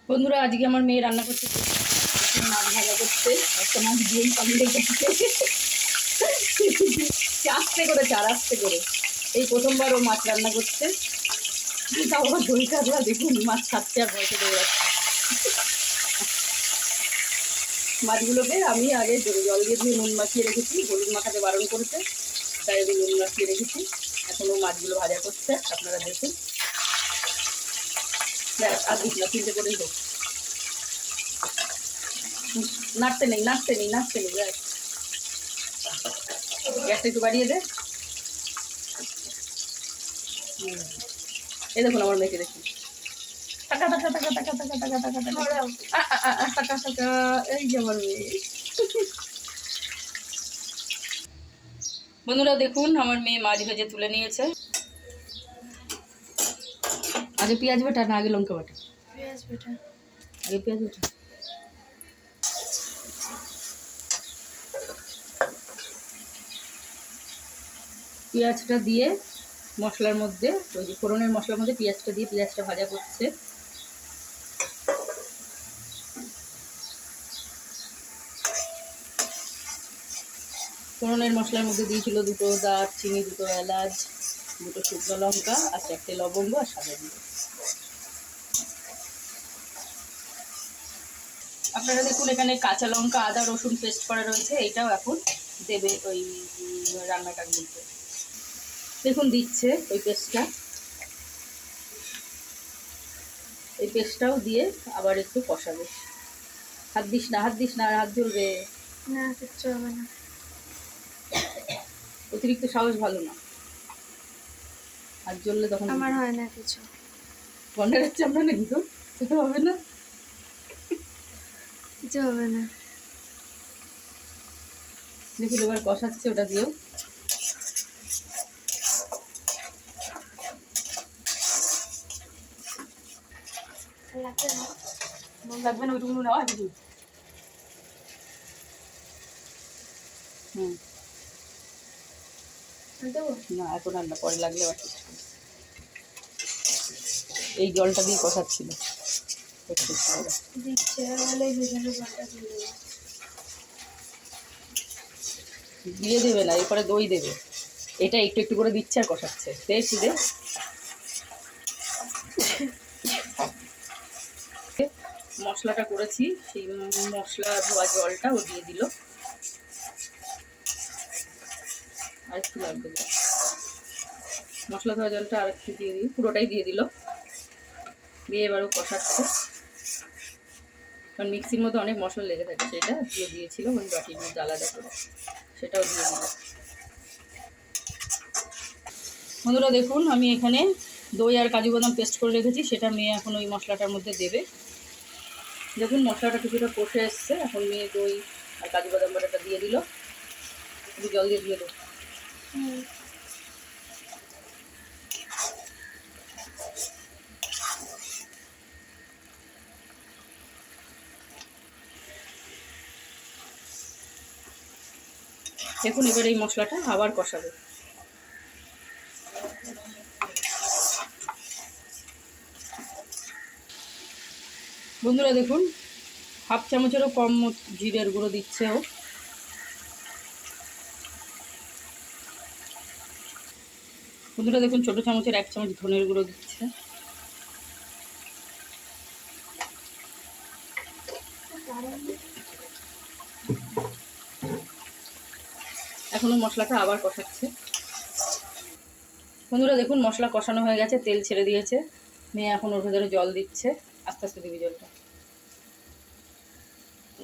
বন্ধুরা, আজকে আমার মেয়ে রান্না করছে, মাছ ভাজা করছে। একটা মাছ দিয়েই কমপ্লিট করছে, আস্তে করে চার আস্তে করে। এই প্রথমবার ও মাছ রান্না করছে, তাও আবার দই কাতলা। দেখুন মাছ খাচ্ছে আর ভয়তে দৌড়াচ্ছে। মাছগুলোকে আমি আগে জল দিয়ে ধুয়ে নুন মাখিয়ে রেখেছি, হলুদ মাখাতে বারণ করেছে, তাই আমি নুন মাখিয়ে রেখেছি। এখন ও মাছগুলো ভাজা করছে, আপনারা দেখুন। আর দিস না, তিনটে করেই হোক। নাড়তে নেই গ্যাসটা একটু বাড়িয়ে দে। এই দেখুন আমার মেয়েকে দেখুন, টাকা টাকা টাকা টাকা টাকা টাকা টাকা টাকা টাকা টাকা। এই যে আমার মেয়ে। বন্ধুরা দেখুন, আমার মেয়ে মাছ ভেজে তুলে নিয়েছে। আগে পেঁয়াজ বাটা না আগে লঙ্কা বাটা? পেঁয়াজ বাটা। আগে পেঁয়াজ বাটা। পেঁয়াজটা দিয়ে মশলার মধ্যে, ওই যে ফোড়নের মশলার মধ্যে পেঁয়াজটা দিয়ে পেঁয়াজটা ভাজা করছে। ফোড়নের মশলার মধ্যে দিয়েছিল দুটো দারচিনি, দুটো এলাচ, দুটো শুকনো লঙ্কা আর চারটে লবঙ্গ আর সাদা জিরে। আপনারা দেখুন এখানে কাঁচা লঙ্কা, আদা, রসুন পেস্ট করা রয়েছে, এইটাও এখন দেবে ওই রান্নাটার মধ্যে। দেখুন দিচ্ছে ওই পেস্টটা, এই পেস্টটাও দিয়ে আবার একটু কষাবে। হাত দিস না, হাত জ্বলবে। না, কিচ্ছু হবে না। অতিরিক্ত সাহস ভালো না, হাত জ্বললে তখন আমার হয় না কিছু। গন্ডারের চামড়া নাকি তো, সেটা হবে না, কিছু হবে না। দেখুন এবার কষাচ্ছে, ওটা দিয়েও। লাগবে না, ওইটুকু নেওয়া কিছু। না এখন আর না, পরে লাগলে আবার। এই জলটা দিয়ে কষাচ্ছিল, দিয়ে দেবে না, এরপরে দই দেবে। এটা একটু একটু করে দিচ্ছে আর কষাচ্ছে। দেখছি দে, মশলাটা করেছি, সেই মশলা ধোয়া জলটা ও দিয়ে দিল। আর একটু লাগবে, মশলা ধোয়া জলটা আর একটু দিয়ে দিই, পুরোটাই দিয়ে দিল। দিয়ে এবারও কষাচ্ছে, কারণ মিক্সির মধ্যে অনেক মশলা লেগে থাকে, সেটা দিয়ে দিয়েছিল ওই বাটির মধ্যে আলাদা করে, সেটাও দিয়ে দিল। বন্ধুরা দেখুন, আমি এখানে দই আর কাজু বাদাম পেস্ট করে রেখেছি, সেটা মেয়ে এখন ওই মশলাটার মধ্যে দেবে। দেখুন মশলাটা কিছুটা কষে এসছে, এখন মেয়ে দই আর কাজু বাদাম বাটাটা দিয়ে দিল। একটু জল দিয়ে দেবো। দেখুন এবার এই মশলাটা আবার কষাবে। বন্ধুরা দেখুন, হাফ চামচেরও কম জিরের গুঁড়ো দিচ্ছে ও। বন্ধুরা দেখুন, ছোটো চামচের 1 চামচ ধনের গুঁড়ো দিচ্ছে। এখনও মশলাটা আবার কষাচ্ছে। বন্ধুরা দেখুন, মশলা কষানো হয়ে গেছে, তেল ছেড়ে দিয়েছে। মেয়ে এখন ওর ভেতরে জল দিচ্ছে, আস্তে আস্তে দিবি জলটা।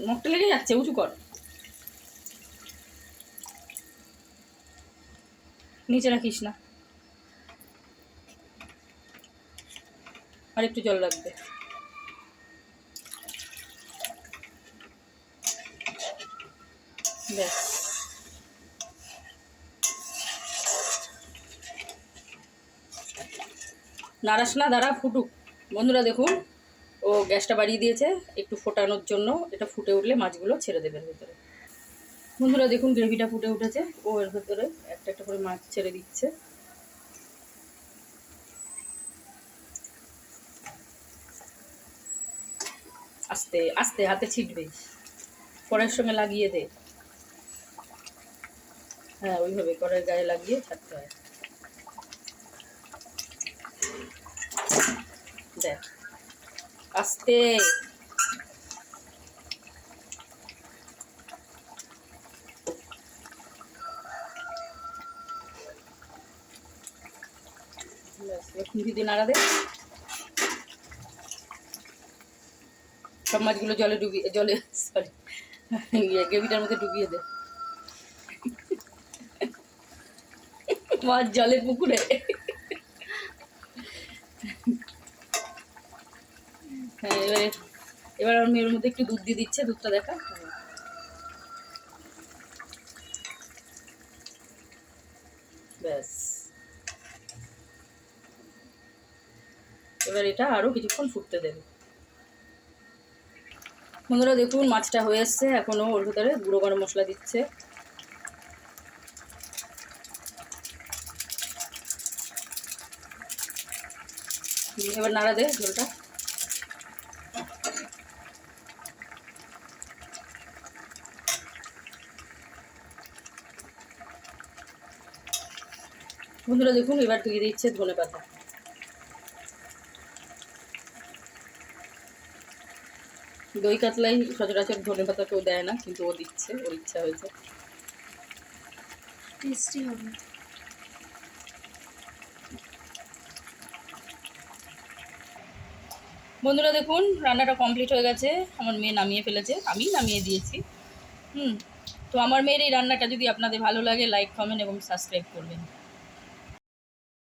মুখটা লেগে যাচ্ছে, উঁচু কর, নিচে রাখিস না, আর একটু জল লাগবে। ব্যাস, নাড়াস না, দাঁড়া ফুটুক। বন্ধুরা দেখুন, ও গ্যাসটা বাড়িয়ে দিয়েছে একটু ফোটানোর জন্য, এটা ফুটে উঠলে মাছগুলো ছেড়ে দেবে ভেতরে। বন্ধুরা দেখুন, গ্রেভিটা ফুটে উঠেছে, ও এর ভেতরে একটা একটা করে মাছ ছেড়ে দিচ্ছে। আস্তে আস্তে হাতে ছিটবে, কড়াইয়ের সঙ্গে লাগিয়ে দে। হ্যাঁ, ওইভাবে কড়াইয়ের গায়ে লাগিয়ে ছাড়তে হয়। দেখ, আস্তে। খুন্তি দিয়ে নাড়া দে। সব মাছগুলো জলে সরি গ্রেভিটার মধ্যে ডুবিয়ে দে। মাছ জলের পুকুরে। হ্যাঁ, এবার আমি এর মধ্যে একটু দুধ দিয়ে দিচ্ছে, দুধটা দেখা। ব্যাস, এবার এটা আরও কিছুক্ষণ ফুটতে দেবে। বন্ধুরা দেখুন, মাছটা হয়ে এসছে। এখনও ওর ভিতরে গুঁড়ো গরম মশলা দিচ্ছে। এবার নাড়া দে ঝোলটা। বন্ধুরা দেখুন, এবার দিয়ে দিচ্ছে ধনে পাতা। দই কাতলাই সচরাচর ধনে পাতা কেউ দেয় না, কিন্তু ও দিচ্ছে, ওর ইচ্ছা হয়েছে। টেস্টি হবে। বন্ধুরা দেখুন, রান্নাটা কমপ্লিট হয়ে গেছে। আমার মেয়ে নামিয়ে ফেলেছে, আমিই নামিয়ে দিয়েছি। তো আমার মেয়ের এই রান্নাটা যদি আপনাদের ভালো লাগে, লাইক, কমেন্ট এবং সাবস্ক্রাইব করবেন।